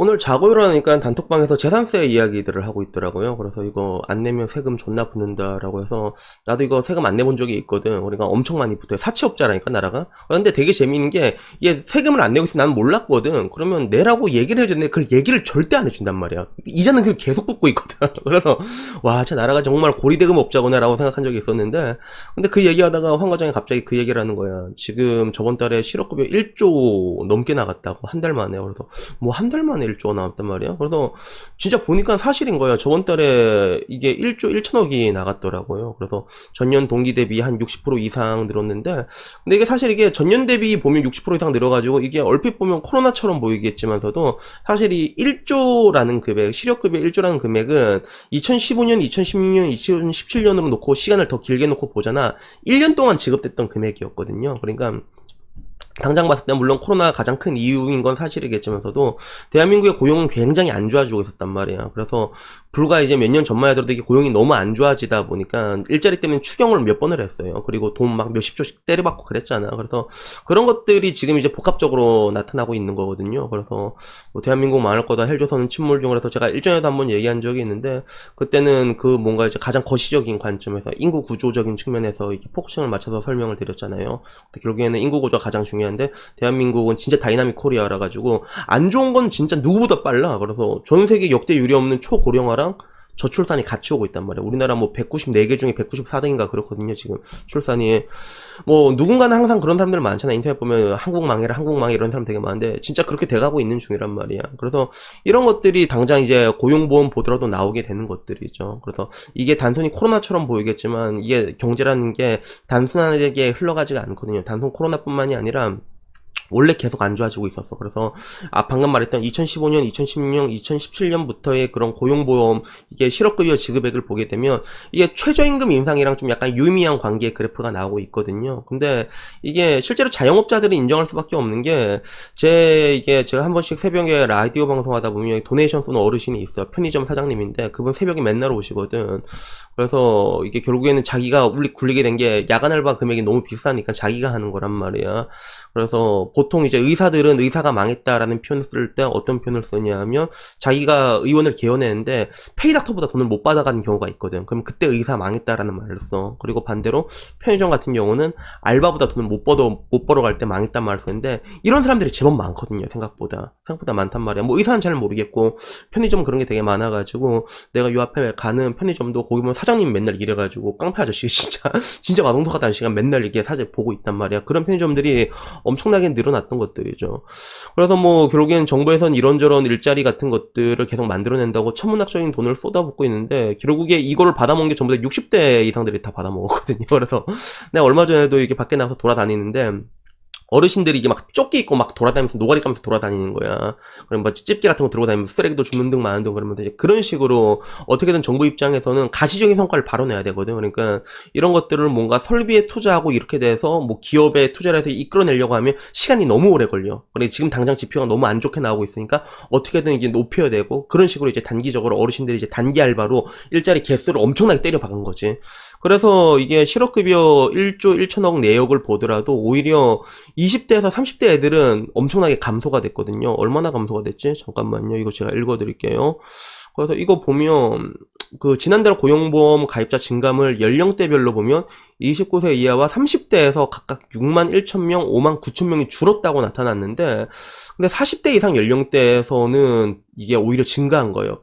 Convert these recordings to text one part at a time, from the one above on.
오늘 자고 일어나니까 단톡방에서 재산세 이야기들을 하고 있더라고요. 그래서 이거 안 내면 세금 존나 붙는다라고 해서 나도 이거 세금 안 내본 적이 있거든. 그러니까 엄청 많이 붙어요. 사채업자라니까 나라가. 근데 되게 재미있는 게 얘 세금을 안 내고 있으면 나는 몰랐거든. 그러면 내라고 얘기를 해줬는데 그걸 얘기를 절대 안 해준단 말이야. 이자는 그 계속 붙고 있거든. 그래서 와, 제 나라가 정말 고리대금 업자구나라고 생각한 적이 있었는데, 근데 그 얘기하다가 황 과장이 갑자기 그 얘기를 하는 거야. 지금 저번 달에 실업급여 1조 넘게 나갔다고 한 달 만에. 그래서 뭐 한 달 만에 1조가 나왔단 말이야. 그래서 진짜 보니까 사실인 거야. 저번 달에 이게 1조 1천억이 나갔더라고요. 그래서 전년 동기 대비 한 60% 이상 늘었는데, 근데 이게 사실 이게 전년 대비 보면 60% 이상 늘어가지고 이게 얼핏 보면 코로나처럼 보이겠지만서도 사실 이 1조라는 금액, 실업급여 1조라는 금액은 2015년, 2016년, 2017년으로 놓고 시간을 더 길게 놓고 보잖아. 1년 동안 지급됐던 금액이었거든요. 그러니까 당장 봤을 때 물론 코로나가 가장 큰 이유인 건 사실이겠지만서도 대한민국의 고용은 굉장히 안 좋아지고 있었단 말이야. 그래서 불과 이제 몇 년 전만 해도 이게 고용이 너무 안 좋아지다 보니까 일자리 때문에 추경을 몇 번을 했어요. 그리고 돈 막 몇십 조씩 때려받고 그랬잖아. 그래서 그런 것들이 지금 이제 복합적으로 나타나고 있는 거거든요. 그래서 뭐 대한민국 망할 거다, 헬조선은 침몰 중. 그래서 제가 일전에도 한번 얘기한 적이 있는데, 그때는 그 뭔가 이제 가장 거시적인 관점에서 인구 구조적인 측면에서 이렇게 포커싱을 맞춰서 설명을 드렸잖아요. 결국에는 인구 구조가 가장 중요한데 대한민국은 진짜 다이나믹 코리아라 가지고 안 좋은 건 진짜 누구보다 빨라. 그래서 전 세계 역대 유례 없는 초고령화랑 저출산이 같이 오고 있단 말이야. 우리나라 뭐 194개 중에 194등인가 그렇거든요, 지금 출산이. 뭐 누군가는 항상 그런 사람들 많잖아. 인터넷 보면 한국 망해라, 한국 망해, 이런 사람 되게 많은데 진짜 그렇게 돼가고 있는 중이란 말이야. 그래서 이런 것들이 당장 이제 고용보험 보더라도 나오게 되는 것들이죠. 그래서 이게 단순히 코로나처럼 보이겠지만 이게 경제라는 게 단순하게 흘러가지가 않거든요. 단순 코로나뿐만이 아니라 원래 계속 안 좋아지고 있었어. 그래서 방금 말했던 2015년, 2016년, 2017년부터의 그런 고용보험, 이게 실업급여 지급액을 보게 되면 이게 최저임금 인상이랑 좀 약간 유의미한 관계의 그래프가 나오고 있거든요. 근데 이게 실제로 자영업자들이 인정할 수밖에 없는 게, 제가 한 번씩 새벽에 라디오 방송하다 보면 도네이션 쏘는 어르신이 있어요. 편의점 사장님인데 그분 새벽에 맨날 오시거든. 그래서 이게 결국에는 자기가 굴리게 된 게 야간 알바 금액이 너무 비싸니까 자기가 하는 거란 말이야. 그래서 보통 이제 의사들은 의사가 망했다라는 표현을 쓸 때 어떤 표현을 쓰냐 하면, 자기가 의원을 개헌했는데 페이닥터보다 돈을 못 받아가는 경우가 있거든. 그럼 그때 의사 망했다라는 말을 써. 그리고 반대로 편의점 같은 경우는 알바보다 돈을 못 벌어갈 때 망했단 말을 쓰는데, 이런 사람들이 제법 많거든요. 생각보다 많단 말이야. 뭐 의사는 잘 모르겠고 편의점 그런 게 되게 많아가지고, 내가 요 앞에 가는 편의점도 거기 보면 사장님 맨날 이래가지고 깡패 아저씨 진짜 마동석하다는 시간 맨날 이게 사실 보고 있단 말이야. 그런 편의점들이 엄청나게 늘어났던 것들이죠. 그래서 뭐 결국엔 정부에서는 이런저런 일자리 같은 것들을 계속 만들어낸다고 천문학적인 돈을 쏟아붓고 있는데, 결국에 이거를 받아먹은 게 전부 다 60대 이상들이 다 받아먹었거든요. 그래서 내가 얼마 전에도 이렇게 밖에 나가서 돌아다니는데 어르신들이 이게 막 조끼 입고 막 돌아다니면서 노가리 까면서 돌아다니는 거야. 그럼 뭐 집게 같은 거 들고 다니면서 쓰레기도 줍는 등 마는 등. 그러면 이제 그런 식으로 어떻게든 정부 입장에서는 가시적인 성과를 바로내야 되거든. 그러니까 이런 것들을 뭔가 설비에 투자하고 이렇게 돼서 뭐 기업에 투자를 해서 이끌어내려고 하면 시간이 너무 오래 걸려. 그래 지금 당장 지표가 너무 안 좋게 나오고 있으니까 어떻게든 이게 높여야 되고, 그런 식으로 이제 단기적으로 어르신들이 이제 단기 알바로 일자리 개수를 엄청나게 때려 박은 거지. 그래서 이게 실업급여 1조 1천억 내역을 보더라도 오히려 20대에서 30대 애들은 엄청나게 감소가 됐거든요. 얼마나 감소가 됐지? 잠깐만요. 이거 제가 읽어드릴게요. 그래서 이거 보면 그 지난달 고용보험 가입자 증감을 연령대별로 보면 29세 이하와 30대에서 각각 6만 1천명, 5만 9천명이 줄었다고 나타났는데, 근데 40대 이상 연령대에서는 이게 오히려 증가한 거예요.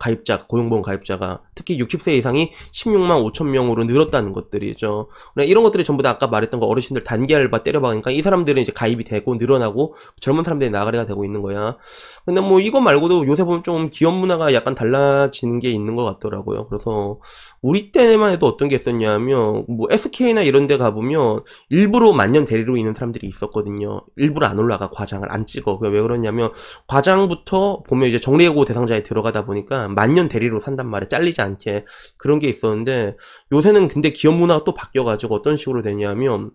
고용보험 가입자가. 특히 60세 이상이 16만 5천명으로 늘었다는 것들이죠. 이런 것들이 전부 다 아까 말했던 거, 어르신들 단기 알바 때려박으니까 이 사람들은 이제 가입이 되고 늘어나고 젊은 사람들이 나가리가 되고 있는 거야. 근데 뭐 이거 말고도 요새 보면 좀 기업 문화가 약간 달라지는 게 있는 것 같더라고요. 그래서 우리 때만 해도 어떤 게 있었냐면, 뭐 SK나 이런 데 가보면 일부러 만년 대리로 있는 사람들이 있었거든요. 일부러 안 올라가, 과장을 안 찍어. 왜 그러냐면 과장부터 보면 이제 정리해고 대상자에 들어가다 보니까 만년 대리로 산단 말이야. 잘리지 않게. 그런 게 있었는데, 요새는 근데 기업 문화가 또 바뀌어가지고 어떤 식으로 되냐면,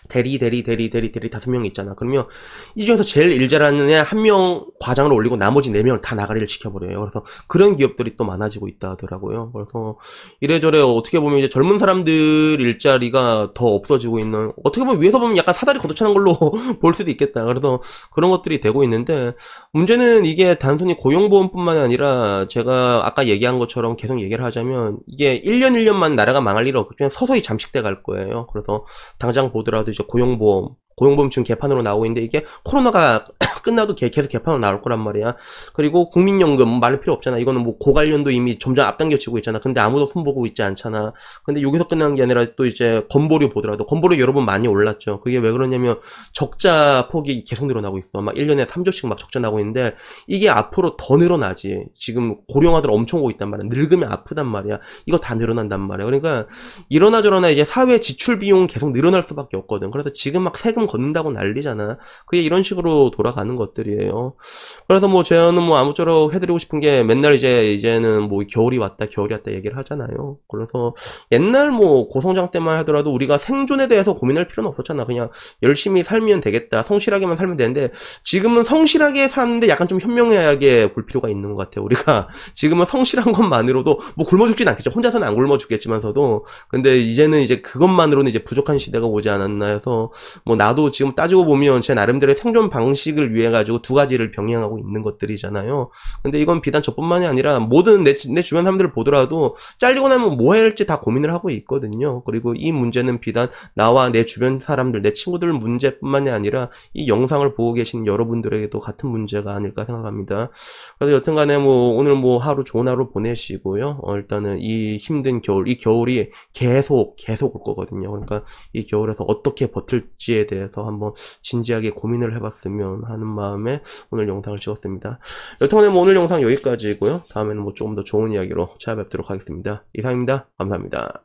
대리 5명이 있잖아. 그러면 이 중에서 제일 일 잘하는 애 1명 과장을 올리고 나머지 4명을 다 나가리를 시켜버려요. 그래서 그런 기업들이 또 많아지고 있다 하더라고요. 그래서 이래저래 어떻게 보면 이제 젊은 사람들 일자리가 더 없어지고 있는, 어떻게 보면 위에서 보면 약간 사다리 걷어차는 걸로 볼 수도 있겠다. 그래서 그런 것들이 되고 있는데, 문제는 이게 단순히 고용보험뿐만이 아니라 제가 아까 얘기한 것처럼 계속 얘기를 하자면 이게 1년 1년만 나라가 망할 일 없고 그냥 서서히 잠식돼 갈 거예요. 그래서 당장 보더라도 이제 고용보험 지금 개판으로 나오고 있는데, 이게 코로나가 끝나도 계속 개판으로 나올 거란 말이야. 그리고 국민연금 말할 필요 없잖아. 이거는 뭐 고관련도 이미 점점 앞당겨지고 있잖아. 근데 아무도 손보고 있지 않잖아. 근데 여기서 끝나는 게 아니라 또 이제 건보료 보더라도, 건보료 여러분 많이 올랐죠. 그게 왜 그러냐면 적자 폭이 계속 늘어나고 있어. 막 1년에 3조씩 막 적자 나고 있는데, 이게 앞으로 더 늘어나지. 지금 고령화들 엄청 오고 있단 말이야. 늙으면 아프단 말이야. 이거 다 늘어난단 말이야. 그러니까 이러나 저러나 이제 사회 지출 비용 계속 늘어날 수밖에 없거든. 그래서 지금 막 세금 걷는다고 난리잖아. 그게 이런 식으로 돌아가는 것들이에요. 그래서 뭐 저는 뭐 아무쪼록 해드리고 싶은 게, 맨날 이제는 뭐 겨울이 왔다 얘기를 하잖아요. 그래서 옛날 뭐 고성장 때만 하더라도 우리가 생존에 대해서 고민할 필요는 없었잖아. 그냥 열심히 살면 되겠다, 성실하게만 살면 되는데, 지금은 성실하게 사는데 약간 좀 현명하게 굴 필요가 있는 것 같아요. 우리가 지금은 성실한 것만으로도 뭐 굶어 죽진 않겠죠. 혼자서는 안 굶어 죽겠지만서도. 근데 이제는 이제 그것만으로는 이제 부족한 시대가 오지 않았나 해서, 뭐 나도 지금 따지고 보면 제 나름대로의 생존 방식을 위해 가지고 2가지를 병행하고 있는 것들이잖아요. 근데 이건 비단 저뿐만이 아니라 모든 내 주변 사람들을 보더라도 잘리고 나면 뭐 해야 할지 다 고민을 하고 있거든요. 그리고 이 문제는 비단 나와 내 주변 사람들, 내 친구들 문제뿐만이 아니라 이 영상을 보고 계신 여러분들에게도 같은 문제가 아닐까 생각합니다. 그래서 여튼간에 뭐 오늘 뭐 하루 좋은 하루 보내시고요. 일단은 이 힘든 겨울, 이 겨울이 계속 올 거거든요. 그러니까 이 겨울에서 어떻게 버틸지에 대해서 한번 진지하게 고민을 해봤으면 하는 마음에 오늘 영상을 찍었습니다. 여튼간에 뭐 오늘 영상 여기까지고요. 다음에는 뭐 조금 더 좋은 이야기로 찾아뵙도록 하겠습니다. 이상입니다. 감사합니다.